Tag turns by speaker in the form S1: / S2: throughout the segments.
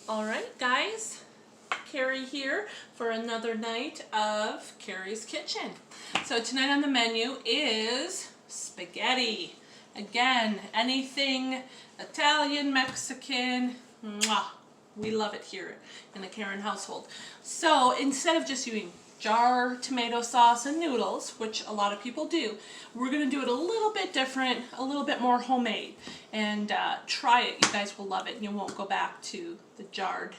S1: Alright guys, Carrie here for another night of Carrie's Kitchen. So tonight on the menu is spaghetti. Again, anything Italian, Mexican, mwah, we love it here in the Karen household. So instead of just using jar tomato sauce and noodles, which a lot of people do, we're going to do it a little bit different, a little bit more homemade, and try it. You guys will love it and you won't go back to the jarred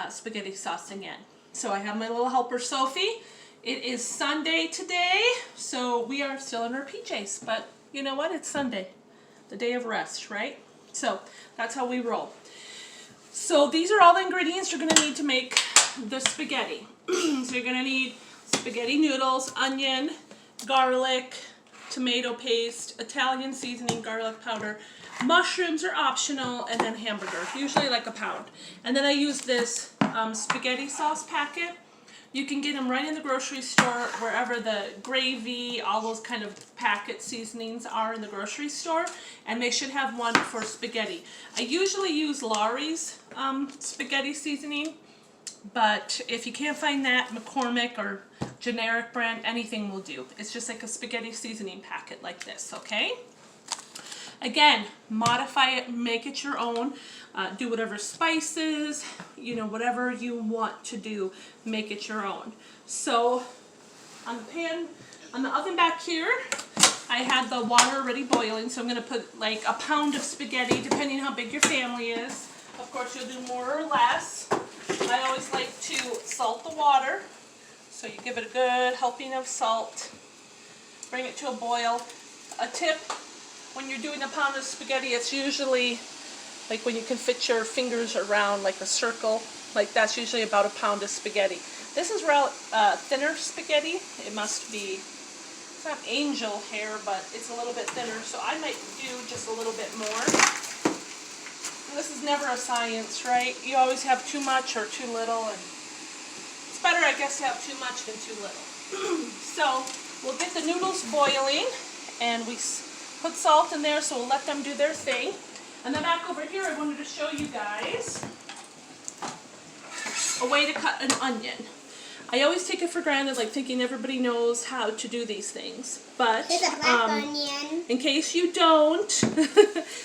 S1: spaghetti sauce again. So I have my little helper Sophie. It is Sunday today, so we are still in our PJs, but you know what, it's Sunday, the day of rest, right? So that's how we roll. So these are all the ingredients you're going to need to make the spaghetti. So you're going to need spaghetti noodles, onion, garlic, tomato paste, Italian seasoning, garlic powder. Mushrooms are optional, and then hamburger, usually like a pound. And then I use this spaghetti sauce packet. You can get them right in the grocery store, wherever the gravy, all those kind of packet seasonings are in the grocery store, and they should have one for spaghetti. I usually use Laurie's spaghetti seasoning, but if you can't find that, McCormick or generic brand, anything will do. It's just like a spaghetti seasoning packet like this, okay? Again, modify it, make it your own. Do whatever spices, you know, whatever you want to do, make it your own. So on the pan, on the oven back here, I had the water already boiling, so I'm going to put like a pound of spaghetti, depending how big your family is. Of course, you'll do more or less. I always like to salt the water, so you give it a good helping of salt. Bring it to a boil. A tip, when you're doing a pound of spaghetti, it's usually like when you can fit your fingers around like a circle, like that's usually about a pound of spaghetti. This is thinner spaghetti. It must be, it's not angel hair, but it's a little bit thinner, so I might do just a little bit more. This is never a science, right? You always have too much or too little, and it's better, I guess, to have too much than too little. So we'll get the noodles boiling, and we put salt in there, so we'll let them do their thing. And then back over here, I wanted to show you guys a way to cut an onion. I always take it for granted, like thinking everybody knows how to do these things. But in case you don't,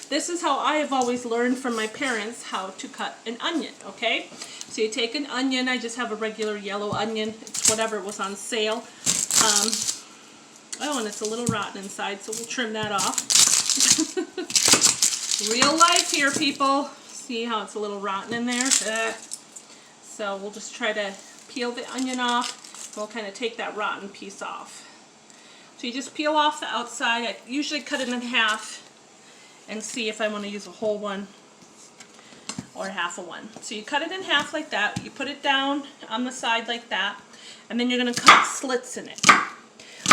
S1: this is how I have always learned from my parents how to cut an onion, okay? So you take an onion, I just have a regular yellow onion, it's whatever was on sale. Oh, and it's a little rotten inside, so we'll trim that off. Real life here, people. See how it's a little rotten in there? So we'll just try to peel the onion off. We'll kind of take that rotten piece off. So you just peel off the outside. I usually cut it in half and see if I want to use a whole one or half of one. So you cut it in half like that. You put it down on the side like that, and then you're going to cut slits in it.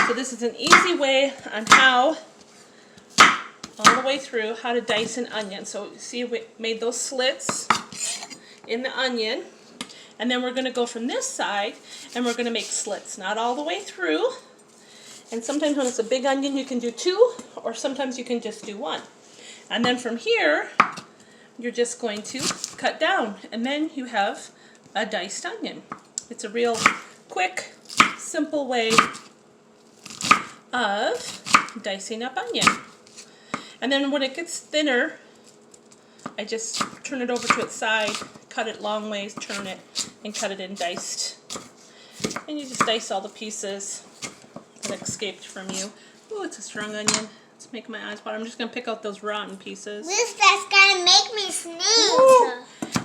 S1: So this is an easy way on how, all the way through, how to dice an onion. So see, we made those slits in the onion. And then we're going to go from this side, and we're going to make slits, not all the way through. And sometimes when it's a big onion, you can do two, or sometimes you can just do one. And then from here, you're just going to cut down, and then you have a diced onion. It's a real quick, simple way of dicing up onion. And then when it gets thinner, I just turn it over to its side, cut it long ways, turn it, and cut it in diced. And you just dice all the pieces that escaped from you. Oh, it's a strong onion. It's making my eyes water. I'm just going to pick out those rotten pieces.
S2: This that's going to make me sneeze.
S1: Ooh,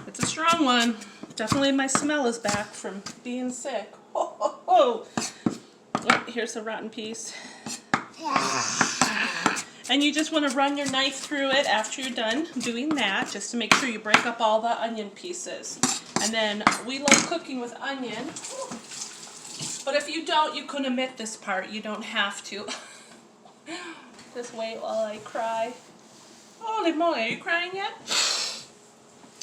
S1: it's a strong one. Definitely my smell is back from being sick. Oh, oh, oh. Oh, here's a rotten piece. And you just want to run your knife through it after you're done doing that, just to make sure you break up all the onion pieces. And then we love cooking with onion, but if you don't, you can omit this part. You don't have to. Just wait while I cry. Holy moly, are you crying yet?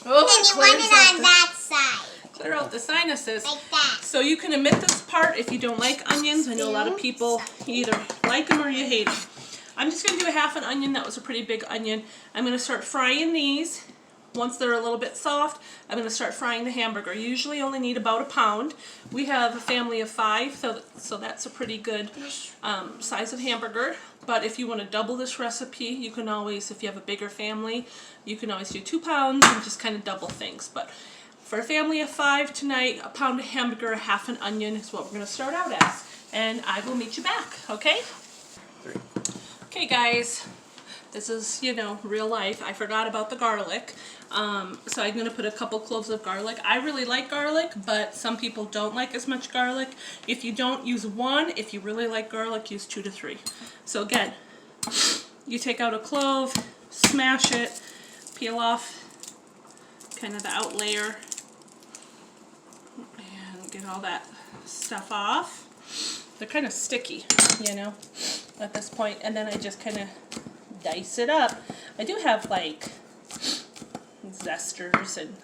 S1: Oh,
S2: and you want it on that side.
S1: Clear out the sinuses.
S2: Like that.
S1: So you can omit this part if you don't like onions. I know a lot of people, you either like them or you hate them. I'm just going to do a half an onion. That was a pretty big onion. I'm going to start frying these once they're a little bit soft, I'm going to start frying the hamburger. You usually only need about a pound. We have a family of 5, so that's a pretty good size of hamburger. But if you want to double this recipe, you can always, if you have a bigger family, you can always do 2 pounds and just kind of double things. But for a family of 5 tonight, a pound of hamburger, half an onion is what we're going to start out as. And I will meet you back, okay?
S3: 3.
S1: Okay, guys. This is, you know, real life. I forgot about the garlic. So I'm going to put a couple cloves of garlic. I really like garlic, but some people don't like as much garlic. If you don't, use 1. If you really like garlic, use 2 to 3. So again, you take out a clove, smash it, peel off kind of the out layer, and get all that stuff off. They're kind of sticky, you know, at this point. And then I just kind of dice it up. I do have like zesters and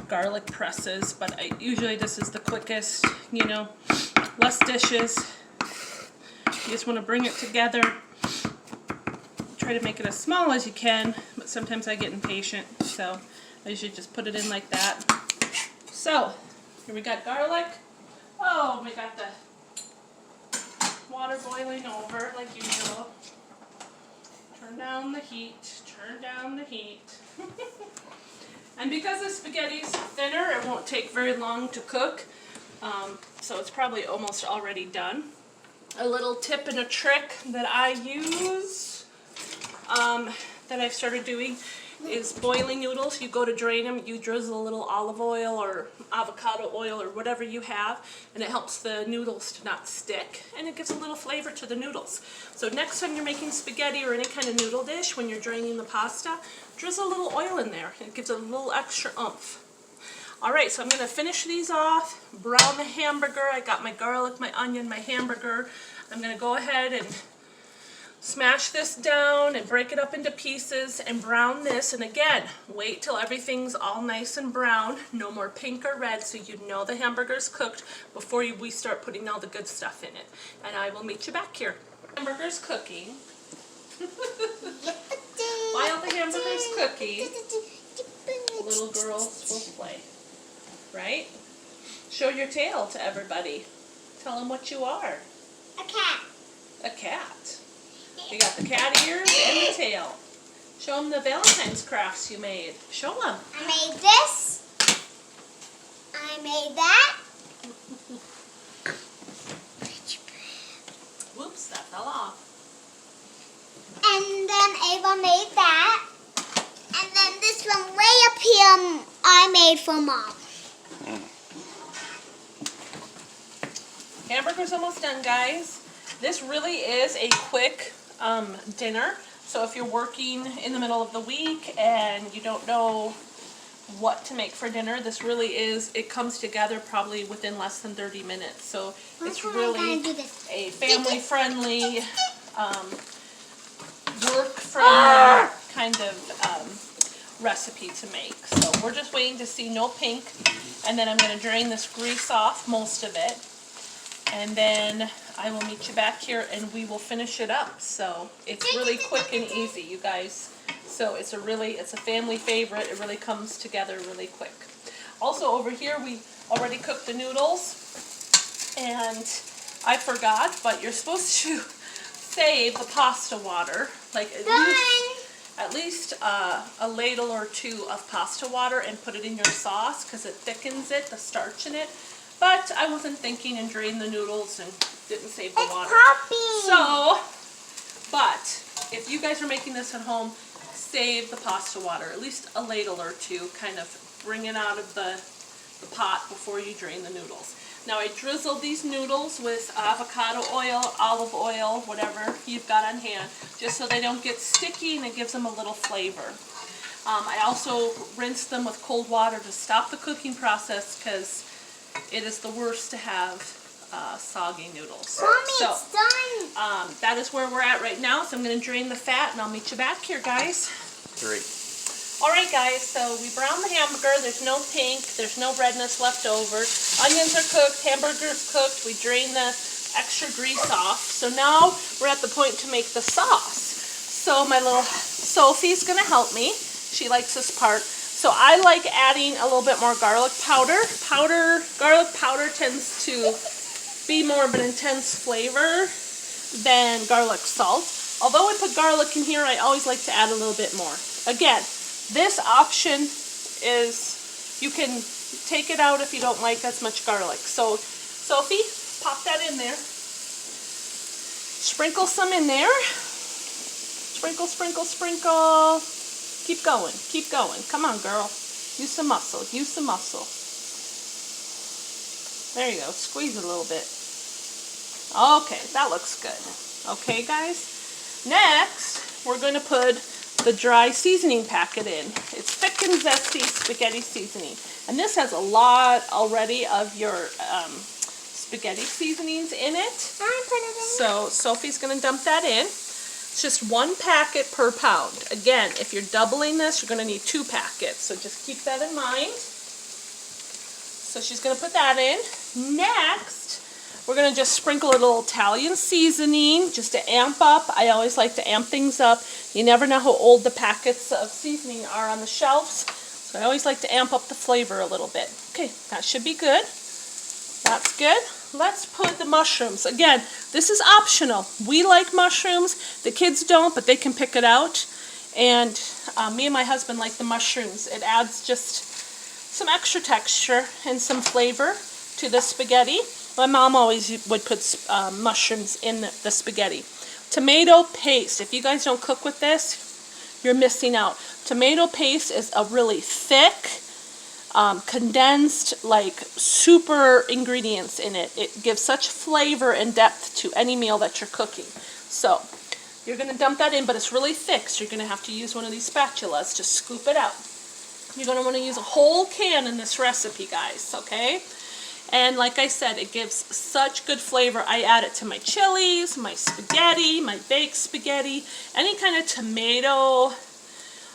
S1: garlic presses, but usually this is the quickest, you know, less dishes. You just want to bring it together. Try to make it as small as you can, but sometimes I get impatient, so I usually just put it in like that. So, here we got garlic. Oh, we got the water boiling over like usual. Turn down the heat, turn down the heat. And because the spaghetti's thinner, it won't take very long to cook. So it's probably almost already done. A little tip and a trick that I use, that I've started doing, is boiling noodles. You go to drain them, you drizzle a little olive oil or avocado oil or whatever you have, and it helps the noodles to not stick, and it gives a little flavor to the noodles. So next time you're making spaghetti or any kind of noodle dish, when you're draining the pasta, drizzle a little oil in there. It gives a little extra oomph. Alright, so I'm going to finish these off, brown the hamburger. I got my garlic, my onion, my hamburger. I'm going to go ahead and smash this down and break it up into pieces and brown this. And again, wait till everything's all nice and brown. No more pink or red, so you know the hamburger's cooked before we start putting all the good stuff in it. And I will meet you back here. Hamburger's cooking. While the hamburger's cooking, little girls will play. Right? Show your tail to everybody. Tell them what you are.
S2: A cat.
S1: A cat. You got the cat ears and the tail. Show them the Valentine's crafts you made. Show them.
S2: I made this. I made that.
S1: Whoops, that fell off.
S2: And then Ava made that. And then this one way up here I made for Mom.
S1: Hamburger's almost done, guys. This really is a quick dinner. So if you're working in the middle of the week and you don't know what to make for dinner, this really is, it comes together probably within less than 30 minutes. So it's really a family-friendly, work-friendly kind of recipe to make. So we're just waiting to see no pink, and then I'm going to drain this grease off, most of it, and then I will meet you back here and we will finish it up. So it's really quick and easy, you guys. So it's a family favorite. It really comes together really quick. Also over here we already cooked the noodles, and I forgot, but you're supposed to save the pasta water, like at least a ladle or 2 of pasta water, and put it in your sauce because it thickens it, the starch in it. But I wasn't thinking and drained the noodles and didn't save the water. So, but if you guys are making this at home, save the pasta water, at least a ladle or 2, kind of bring it out of the pot before you drain the noodles. Now I drizzled these noodles with avocado oil, olive oil, whatever you've got on hand, just so they don't get sticky and it gives them a little flavor. I also rinsed them with cold water to stop the cooking process because it is the worst to have soggy noodles.
S2: Mommy,
S1: so,
S2: it's done.
S1: That is where we're at right now, so I'm going to drain the fat and I'll meet you back here, guys.
S3: 3.
S1: Alright guys, so we browned the hamburger, there's no pink, there's no redness left over. Onions are cooked, hamburger's cooked, we drained the extra grease off. So now we're at the point to make the sauce. So my little Sophie's going to help me. She likes this part. So I like adding a little bit more garlic powder. Garlic powder tends to be more of an intense flavor than garlic salt. Although I put garlic in here, I always like to add a little bit more. Again, this option is, you can take it out if you don't like as much garlic. So, Sophie, pop that in there. Sprinkle some in there. Sprinkle, sprinkle, sprinkle. Keep going, keep going. Come on, girl. Use some muscle, use some muscle. There you go, squeeze it a little bit. Okay, that looks good. Okay, guys. Next, we're going to put the dry seasoning packet in. It's thick and zesty spaghetti seasoning. And this has a lot already of your spaghetti seasonings in it. So Sophie's going to dump that in. It's just 1 packet per pound. Again, if you're doubling this, you're going to need 2 packets. So just keep that in mind. So she's going to put that in. Next, we're going to just sprinkle a little Italian seasoning just to amp up. I always like to amp things up. You never know how old the packets of seasoning are on the shelves. So I always like to amp up the flavor a little bit. Okay, that should be good. That's good. Let's put the mushrooms. Again, this is optional. We like mushrooms. The kids don't, but they can pick it out. And me and my husband like the mushrooms. It adds just some extra texture and some flavor to the spaghetti. My mom always would put mushrooms in the spaghetti. Tomato paste. If you guys don't cook with this, you're missing out. Tomato paste is a really thick, condensed, like super ingredients in it. It gives such flavor and depth to any meal that you're cooking. So you're going to dump that in, but it's really thick, so you're going to have to use one of these spatulas to scoop it out. You're going to want to use a whole can in this recipe, guys, okay? And like I said, it gives such good flavor. I add it to my chilies, my spaghetti, my baked spaghetti, any kind of tomato.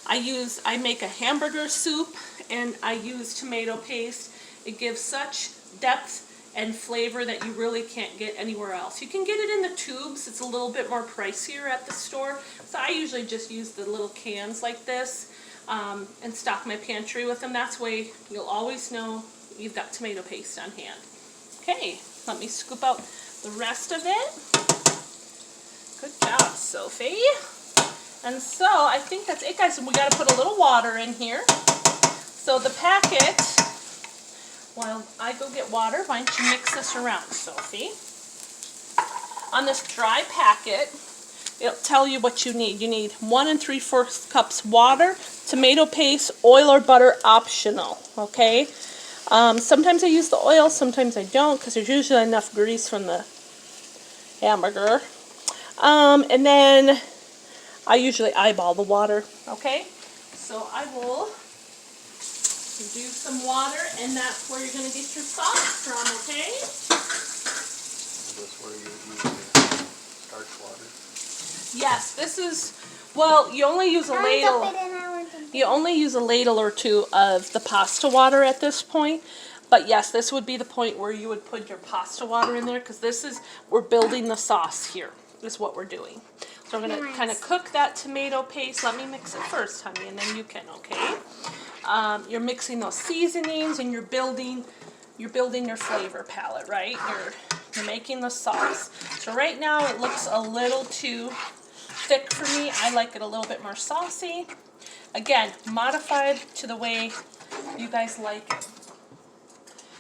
S1: I make a hamburger soup and I use tomato paste. It gives such depth and flavor that you really can't get anywhere else. You can get it in the tubes. It's a little bit more pricier at the store. So I usually just use the little cans like this and stock my pantry with them. That's way you'll always know you've got tomato paste on hand. Okay, let me scoop out the rest of it. Good job, Sophie. And so I think that's it, guys. And we got to put a little water in here. So the packet, while I go get water, why don't you mix this around, Sophie? On this dry packet, it'll tell you what you need. You need 1 3/4 cups water, tomato paste, oil or butter, optional, okay? Sometimes I use the oil, sometimes I don't, because there's usually enough grease from the hamburger. And then I usually eyeball the water, okay? So I will do some water, and that's where you're going to get your sauce from, okay?
S3: Is this where you use your starch water?
S1: Yes, this is, well, you only use a ladle. You only use a ladle or 2 of the pasta water at this point. But yes, this would be the point where you would put your pasta water in there, because this is, we're building the sauce here, is what we're doing. So we're going to kind of cook that tomato paste. Let me mix it first, honey, and then you can, okay? You're mixing those seasonings, and you're building your flavor palette, right? You're making the sauce. So right now it looks a little too thick for me. I like it a little bit more saucy. Again, modified to the way you guys like it.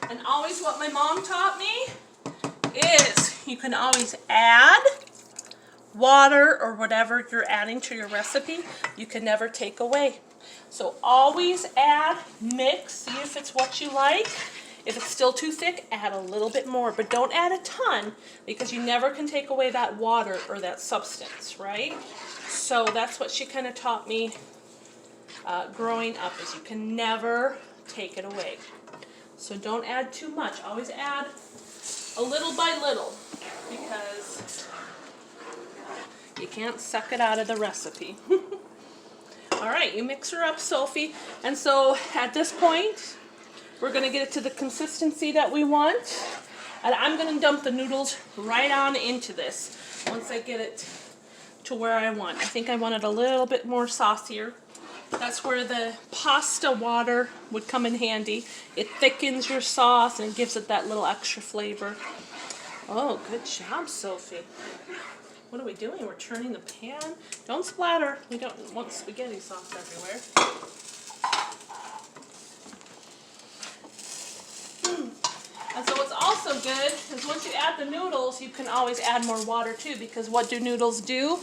S1: And always what my mom taught me is you can always add water or whatever you're adding to your recipe. You can never take away. So always add, mix, see if it's what you like. If it's still too thick, add a little bit more, but don't add a ton, because you never can take away that water or that substance, right? So that's what she kind of taught me growing up, is you can never take it away. So don't add too much. Always add a little by little, because you can't suck it out of the recipe. All right, you mix her up, Sophie. And so at this point, we're going to get it to the consistency that we want. And I'm going to dump the noodles right on into this once I get it to where I want. I think I want it a little bit more saucier. That's where the pasta water would come in handy. It thickens your sauce and gives it that little extra flavor. Oh, good job, Sophie. What are we doing? We're turning the pan. Don't splatter. We don't want spaghetti sauce everywhere. And so what's also good is once you add the noodles, you can always add more water too, because what do noodles do?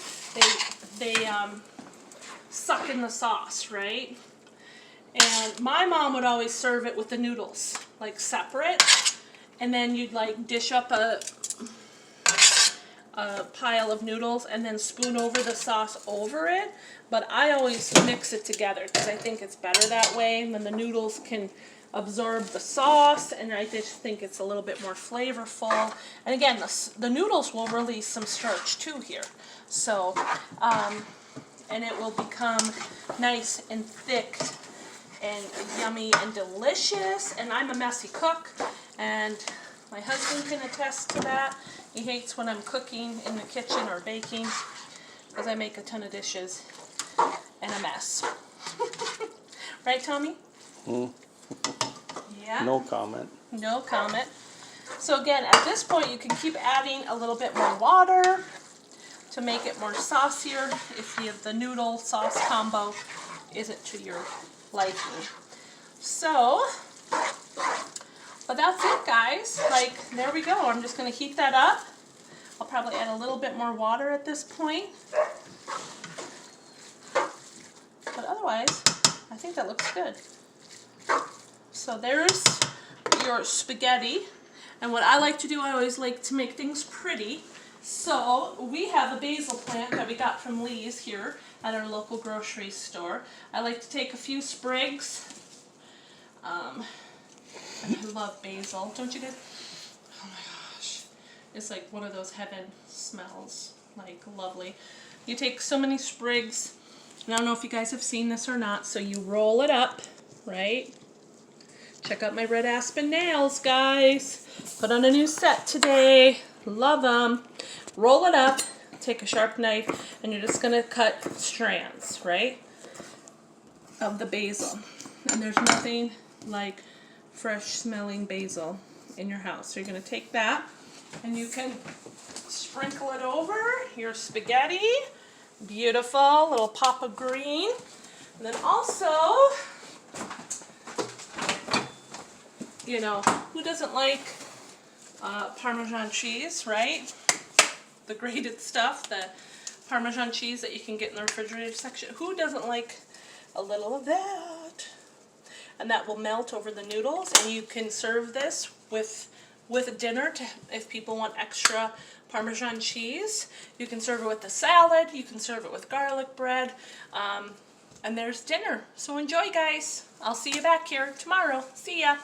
S1: They suck in the sauce, right? And my mom would always serve it with the noodles, like separate, and then you'd like dish up a pile of noodles and then spoon over the sauce over it. But I always mix it together because I think it's better that way, and then the noodles can absorb the sauce, and I just think it's a little bit more flavorful. And again, the noodles will release some starch too here, so and it will become nice and thick and yummy and delicious. And I'm a messy cook, and my husband can attest to that. He hates when I'm cooking in the kitchen or baking because I make a ton of dishes and a mess. Right, Tommy? Yeah.
S3: No comment.
S1: No comment. So again, at this point, you can keep adding a little bit more water to make it more saucier if the noodle sauce combo isn't to your liking. So, but that's it, guys. Like, there we go. I'm just going to heat that up. I'll probably add a little bit more water at this point. But otherwise, I think that looks good. So there's your spaghetti. And what I like to do, I always like to make things pretty. So we have a basil plant that we got from Lee's here at our local grocery store. I like to take a few sprigs. I love basil. Don't you guys? Oh my gosh. It's like one of those heaven smells. Like lovely. You take so many sprigs. And I don't know if you guys have seen this or not. So you roll it up, right? Check out my red aspen nails, guys. Put on a new set today. Love them. Roll it up. Take a sharp knife, and you're just gonna cut strands, right, of the basil. And there's nothing like fresh smelling basil in your house. So you're gonna take that, and you can sprinkle it over your spaghetti. Beautiful, little pop of green. And then also, you know, who doesn't like Parmesan cheese, right? The grated stuff, the Parmesan cheese that you can get in the refrigerator section. Who doesn't like a little of that? And that will melt over the noodles, and you can serve this with dinner if people want extra Parmesan cheese. You can serve it with a salad. You can serve it with garlic bread. And there's dinner. So enjoy, guys. I'll see you back here tomorrow. See ya.